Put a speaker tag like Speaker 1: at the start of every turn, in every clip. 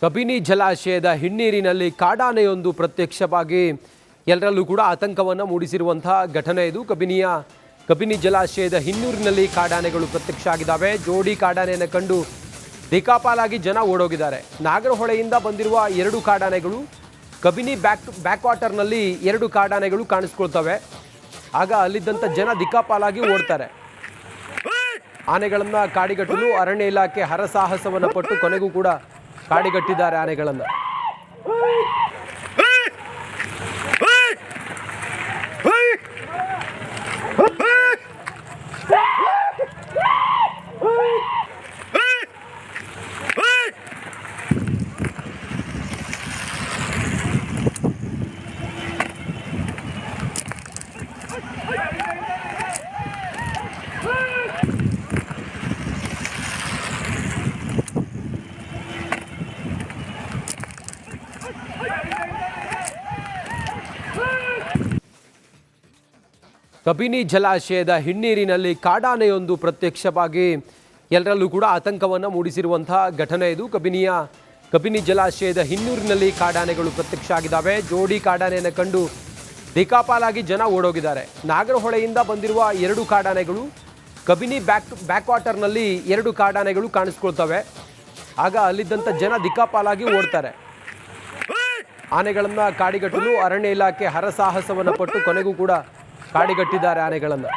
Speaker 1: ಕಬಿನಿ ಜಲಾಶಯದ ಹಿನ್ನೀರಿನಲ್ಲಿ ಕಾಡಾನೆಯೊಂದು ಪ್ರತ್ಯಕ್ಷವಾಗಿ ಎಲ್ಲರಲ್ಲೂ ಕೂಡ ಆತಂಕವನ್ನು ಮೂಡಿಸಿರುವಂತಹ ಘಟನೆ ಇದು. ಕಬಿನಿ ಜಲಾಶಯದ ಹಿನ್ನೀರಿನಲ್ಲಿ ಕಾಡಾನೆಗಳು ಪ್ರತ್ಯಕ್ಷ ಆಗಿದ್ದಾವೆ. ಜೋಡಿ ಕಾಡಾನೆಯನ್ನು ಕಂಡು ದಿಕ್ಕಾಪಾಲಾಗಿ ಜನ ಓಡೋಗಿದ್ದಾರೆ. ನಾಗರಹೊಳೆಯಿಂದ ಬಂದಿರುವ ಎರಡು ಕಾಡಾನೆಗಳು ಕಬಿನಿ ಬ್ಯಾಕ್ ವಾಟರ್ನಲ್ಲಿ ಎರಡು ಕಾಡಾನೆಗಳು ಕಾಣಿಸ್ಕೊಳ್ತವೆ. ಆಗ ಅಲ್ಲಿದ್ದಂಥ ಜನ ದಿಕ್ಕಾಪಾಲಾಗಿ ಓಡ್ತಾರೆ. ಆನೆಗಳನ್ನು ಕಾಡಿಗಟ್ಟಲು ಅರಣ್ಯ ಇಲಾಖೆ ಹರಸಾಹಸವನ್ನು ಪಟ್ಟು ಕೊನೆಗೂ ಕೂಡ ಕಾಡಿಗಟ್ಟಿದ್ದಾರೆ ಆನೆಗಳನ್ನು. ಕಬಿನಿ ಜಲಾಶಯದ ಹಿನ್ನೀರಿನಲ್ಲಿ ಕಾಡಾನೆಯೊಂದು ಪ್ರತ್ಯಕ್ಷವಾಗಿ ಎಲ್ಲರಲ್ಲೂ ಕೂಡ ಆತಂಕವನ್ನು ಮೂಡಿಸಿರುವಂತಹ ಘಟನೆ ಇದು. ಕಬಿನಿ ಜಲಾಶಯದ ಹಿನ್ನೀರಿನಲ್ಲಿ ಕಾಡಾನೆಗಳು ಪ್ರತ್ಯಕ್ಷ ಆಗಿದ್ದಾವೆ. ಜೋಡಿ ಕಾಡಾನೆಯನ್ನು ಕಂಡು ದಿಕ್ಕಾಪಾಲಾಗಿ ಜನ ಓಡೋಗಿದ್ದಾರೆ. ನಾಗರಹೊಳೆಯಿಂದ ಬಂದಿರುವ ಎರಡು ಕಾಡಾನೆಗಳು ಕಬಿನಿ ಬ್ಯಾಕ್ ವಾಟರ್ನಲ್ಲಿ ಎರಡು ಕಾಡಾನೆಗಳು ಕಾಣಿಸ್ಕೊಳ್ತವೆ. ಆಗ ಅಲ್ಲಿದ್ದಂಥ ಜನ ದಿಕ್ಕಾಪಾಲಾಗಿ ಓಡ್ತಾರೆ. ಆನೆಗಳನ್ನು ಕಾಡಿಗಟ್ಟಲು ಅರಣ್ಯ ಇಲಾಖೆ ಹರಸಾಹಸವನ್ನು ಪಟ್ಟು ಕೊನೆಗೂ ಕೂಡ ಕಾಡಿಗಟ್ಟಿದ್ದಾರೆ ಆನೆಗಳನ್ನು.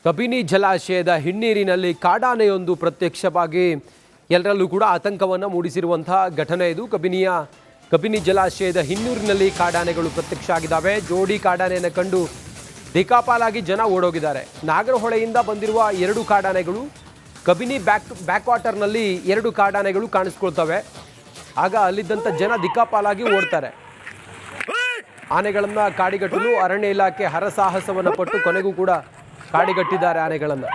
Speaker 1: ಕಬಿನಿ ಜಲಾಶಯದ ಹಿನ್ನೀರಿನಲ್ಲಿ ಕಾಡಾನೆಯೊಂದು ಪ್ರತ್ಯಕ್ಷವಾಗಿ ಎಲ್ಲರಲ್ಲೂ ಕೂಡ ಆತಂಕವನ್ನು ಮೂಡಿಸಿರುವಂತಹ ಘಟನೆ ಇದು. ಕಬಿನಿ ಜಲಾಶಯದ ಹಿನ್ನೀರಿನಲ್ಲಿ ಕಾಡಾನೆಗಳು ಪ್ರತ್ಯಕ್ಷ ಆಗಿದ್ದಾವೆ. ಜೋಡಿ ಕಾಡಾನೆಯನ್ನು ಕಂಡು ದಿಕ್ಕಾಪಾಲಾಗಿ ಜನ ಓಡೋಗಿದ್ದಾರೆ. ನಾಗರಹೊಳೆಯಿಂದ ಬಂದಿರುವ ಎರಡು ಕಾಡಾನೆಗಳು ಕಬಿನಿ ಬ್ಯಾಕ್ ವಾಟರ್ನಲ್ಲಿ ಎರಡು ಕಾಡಾನೆಗಳು ಕಾಣಿಸ್ಕೊಳ್ತವೆ. ಆಗ ಅಲ್ಲಿದ್ದಂಥ ಜನ ದಿಕ್ಕಾಪಾಲಾಗಿ ಓಡ್ತಾರೆ. ಆನೆಗಳನ್ನು ಕಾಡಿಗಟ್ಟಲು ಅರಣ್ಯ ಇಲಾಖೆ ಹರಸಾಹಸವನ್ನು ಪಟ್ಟು ಕೊನೆಗೂ ಕೂಡ ಕಾಡಿಗಟ್ಟಿದ್ದಾರೆ ಆನೆಗಳನ್ನು.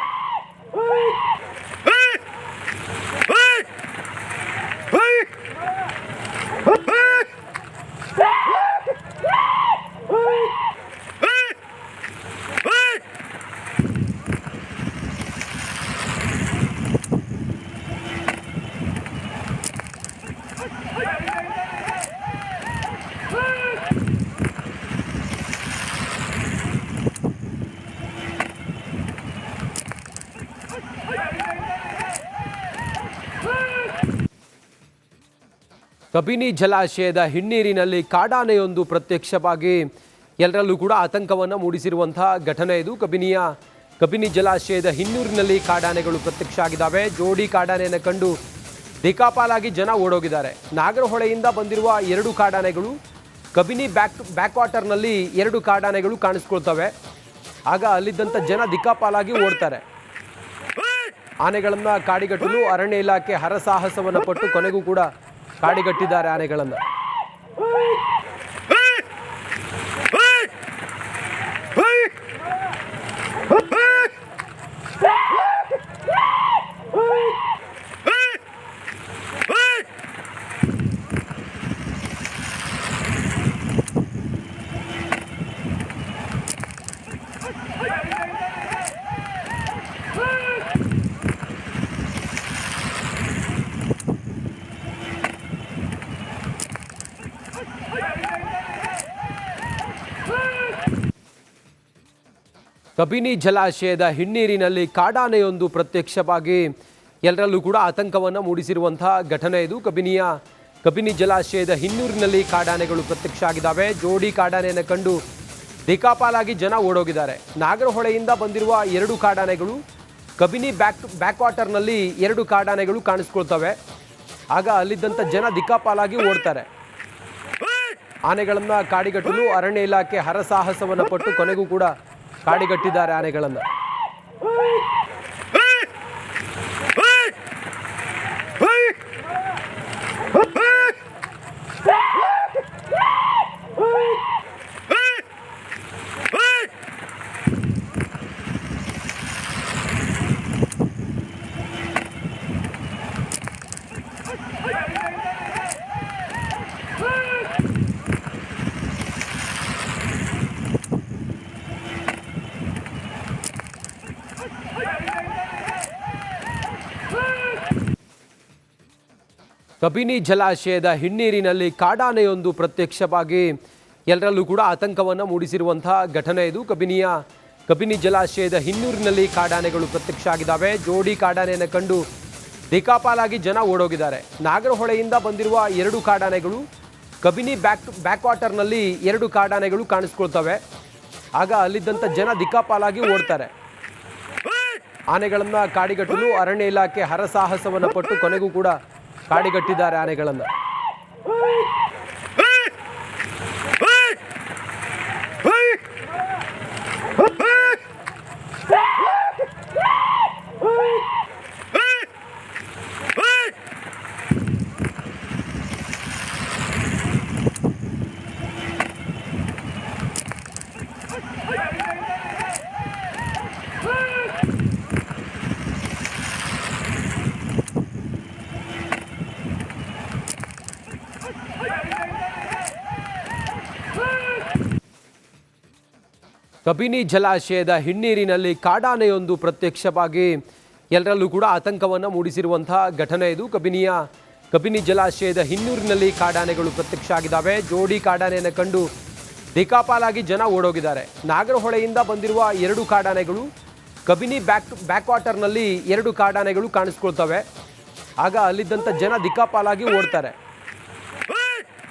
Speaker 1: ಕಬಿನಿ ಜಲಾಶಯದ ಹಿನ್ನೀರಿನಲ್ಲಿ ಕಾಡಾನೆಯೊಂದು ಪ್ರತ್ಯಕ್ಷವಾಗಿ ಎಲ್ಲರಲ್ಲೂ ಕೂಡ ಆತಂಕವನ್ನು ಮೂಡಿಸಿರುವಂತಹ ಘಟನೆ ಇದು. ಕಬಿನಿ ಜಲಾಶಯದ ಹಿನ್ನೀರಿನಲ್ಲಿ ಕಾಡಾನೆಗಳು ಪ್ರತ್ಯಕ್ಷ ಆಗಿದ್ದಾವೆ. ಜೋಡಿ ಕಾಡಾನೆಯನ್ನು ಕಂಡು ದಿಕ್ಕಾಪಾಲಾಗಿ ಜನ ಓಡೋಗಿದ್ದಾರೆ. ನಾಗರಹೊಳೆಯಿಂದ ಬಂದಿರುವ ಎರಡು ಕಾಡಾನೆಗಳು ಕಬಿನಿ ಬ್ಯಾಕ್ ವಾಟರ್ನಲ್ಲಿ ಎರಡು ಕಾಡಾನೆಗಳು ಕಾಣಿಸ್ಕೊಳ್ತವೆ. ಆಗ ಅಲ್ಲಿದ್ದಂಥ ಜನ ದಿಕ್ಕಾಪಾಲಾಗಿ ಓಡ್ತಾರೆ. ಆನೆಗಳನ್ನು ಕಾಡಿಗಟ್ಟಲು ಅರಣ್ಯ ಇಲಾಖೆ ಹರಸಾಹಸವನ್ನು ಪಟ್ಟು ಕೊನೆಗೂ ಕೂಡ ಕಾಡಿಗಟ್ಟಿದ್ದಾರೆ ಆನೆಗಳನ್ನು. ಕಬಿನಿ ಜಲಾಶಯದ ಹಿನ್ನೀರಿನಲ್ಲಿ ಕಾಡಾನೆಯೊಂದು ಪ್ರತ್ಯಕ್ಷವಾಗಿ ಎಲ್ಲರಲ್ಲೂ ಕೂಡ ಆತಂಕವನ್ನು ಮೂಡಿಸಿರುವಂತಹ ಘಟನೆ ಇದು. ಕಬಿನಿ ಜಲಾಶಯದ ಹಿನ್ನೀರಿನಲ್ಲಿ ಕಾಡಾನೆಗಳು ಪ್ರತ್ಯಕ್ಷ ಆಗಿದ್ದಾವೆ. ಜೋಡಿ ಕಾಡಾನೆಯನ್ನು ಕಂಡು ದಿಕ್ಕಾಪಾಲಾಗಿ ಜನ ಓಡೋಗಿದ್ದಾರೆ. ನಾಗರಹೊಳೆಯಿಂದ ಬಂದಿರುವ ಎರಡು ಕಾಡಾನೆಗಳು ಕಬಿನಿ ಬ್ಯಾಕ್ ವಾಟರ್ನಲ್ಲಿ ಎರಡು ಕಾಡಾನೆಗಳು ಕಾಣಿಸ್ಕೊಳ್ತವೆ. ಆಗ ಅಲ್ಲಿದ್ದಂಥ ಜನ ದಿಕ್ಕಾಪಾಲಾಗಿ ಓಡ್ತಾರೆ. ಆನೆಗಳನ್ನು ಕಾಡಿಗಟ್ಟಲು ಅರಣ್ಯ ಇಲಾಖೆ ಹರಸಾಹಸವನ್ನು ಪಟ್ಟು ಕೊನೆಗೂ ಕೂಡ ಕಾಡಿಗಟ್ಟಿದ್ದಾರೆ ಆನೆಗಳನ್ನು. ಕಬಿನಿ ಜಲಾಶಯದ ಹಿನ್ನೀರಿನಲ್ಲಿ ಕಾಡಾನೆಯೊಂದು ಪ್ರತ್ಯಕ್ಷವಾಗಿ ಎಲ್ಲರಲ್ಲೂ ಕೂಡ ಆತಂಕವನ್ನು ಮೂಡಿಸಿರುವಂತಹ ಘಟನೆ ಇದು. ಕಬಿನಿ ಜಲಾಶಯದ ಹಿನ್ನೂರಿನಲ್ಲಿ ಕಾಡಾನೆಗಳು ಪ್ರತ್ಯಕ್ಷ ಆಗಿದ್ದಾವೆ. ಜೋಡಿ ಕಾಡಾನೆಯನ್ನು ಕಂಡು ದಿಕ್ಕಾಪಾಲಾಗಿ ಜನ ಓಡೋಗಿದ್ದಾರೆ. ನಾಗರಹೊಳೆಯಿಂದ ಬಂದಿರುವ 2 ಕಾಡಾನೆಗಳು ಕಬಿನಿ ಬ್ಯಾಕ್ ವಾಟರ್ನಲ್ಲಿ 2 ಕಾಡಾನೆಗಳು ಕಾಣಿಸ್ಕೊಳ್ತವೆ. ಆಗ ಅಲ್ಲಿದ್ದಂಥ ಜನ ದಿಕ್ಕಾಪಾಲಾಗಿ ಓಡ್ತಾರೆ. ಆನೆಗಳನ್ನು ಕಾಡಿಗಟ್ಟಲು ಅರಣ್ಯ ಇಲಾಖೆ ಹರಸಾಹಸವನ್ನು ಪಟ್ಟು ಕೊನೆಗೂ ಕೂಡ ಕಾಡಿಗಟ್ಟಿದ್ದಾರೆ ಆನೆಗಳನ್ನು. ಕಬಿನಿ ಜಲಾಶಯದ ಹಿನ್ನೀರಿನಲ್ಲಿ ಕಾಡಾನೆಯೊಂದು ಪ್ರತ್ಯಕ್ಷವಾಗಿ ಎಲ್ಲರಲ್ಲೂ ಕೂಡ ಆತಂಕವನ್ನು ಮೂಡಿಸಿರುವಂತಹ ಘಟನೆ ಇದು. ಕಬಿನಿ ಜಲಾಶಯದ ಹಿನ್ನೂರಿನಲ್ಲಿ ಕಾಡಾನೆಗಳು ಪ್ರತ್ಯಕ್ಷ ಆಗಿದ್ದಾವೆ. ಜೋಡಿ ಕಾಡಾನೆಯನ್ನು ಕಂಡು ದಿಕ್ಕಾಪಾಲಾಗಿ ಜನ ಓಡೋಗಿದ್ದಾರೆ. ನಾಗರಹೊಳೆಯಿಂದ ಬಂದಿರುವ 2 ಕಾಡಾನೆಗಳು ಕಬಿನಿ ಬ್ಯಾಕ್ ವಾಟರ್ನಲ್ಲಿ 2 ಕಾಡಾನೆಗಳು ಕಾಣಿಸ್ಕೊಳ್ತವೆ. ಆಗ ಅಲ್ಲಿದ್ದಂಥ ಜನ ದಿಕ್ಕಾಪಾಲಾಗಿ ಓಡ್ತಾರೆ.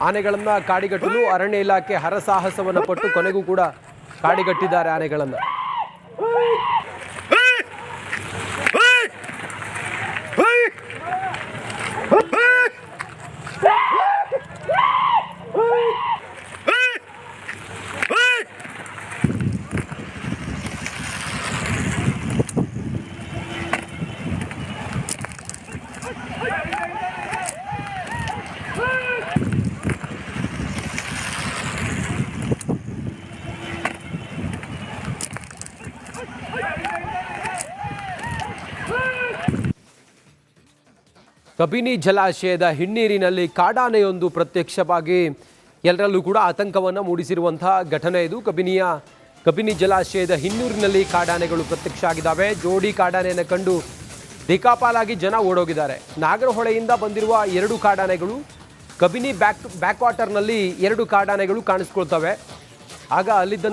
Speaker 1: ಆನೆಗಳನ್ನು ಕಾಡಿಗಟ್ಟಲು ಅರಣ್ಯ ಇಲಾಖೆ ಹರಸಾಹಸವನ್ನು ಪಟ್ಟು ಕೊನೆಗೂ ಕೂಡ ಕಾಡಿಗಟ್ಟಿದ್ದಾರೆ ಆನೆಗಳನ್ನು. ಕಬಿನಿ ಜಲಾಶಯದ ಹಿನ್ನೀರಿನಲ್ಲಿ ಕಾಡಾನೆಯೊಂದು ಪ್ರತ್ಯಕ್ಷವಾಗಿ ಎಲ್ಲರಲ್ಲೂ ಕೂಡ ಆತಂಕವನ್ನು ಮೂಡಿಸಿರುವಂತಹ ಘಟನೆ ಇದು. ಕಬಿನಿ ಜಲಾಶಯದ ಹಿನ್ನೂರಿನಲ್ಲಿ ಕಾಡಾನೆಗಳು ಪ್ರತ್ಯಕ್ಷ ಆಗಿದ್ದಾವೆ. ಜೋಡಿ ಕಾಡಾನೆಯನ್ನು ಕಂಡು ದಿಕ್ಕಾಪಾಲಾಗಿ ಜನ ಓಡೋಗಿದ್ದಾರೆ. ನಾಗರಹೊಳೆಯಿಂದ ಬಂದಿರುವ 2 ಕಾಡಾನೆಗಳು ಕಬಿನಿ ಬ್ಯಾಕ್ ವಾಟರ್ನಲ್ಲಿ 2 ಕಾಡಾನೆಗಳು ಕಾಣಿಸ್ಕೊಳ್ತವೆ. ಆಗ ಅಲ್ಲಿದ್ದಂಥ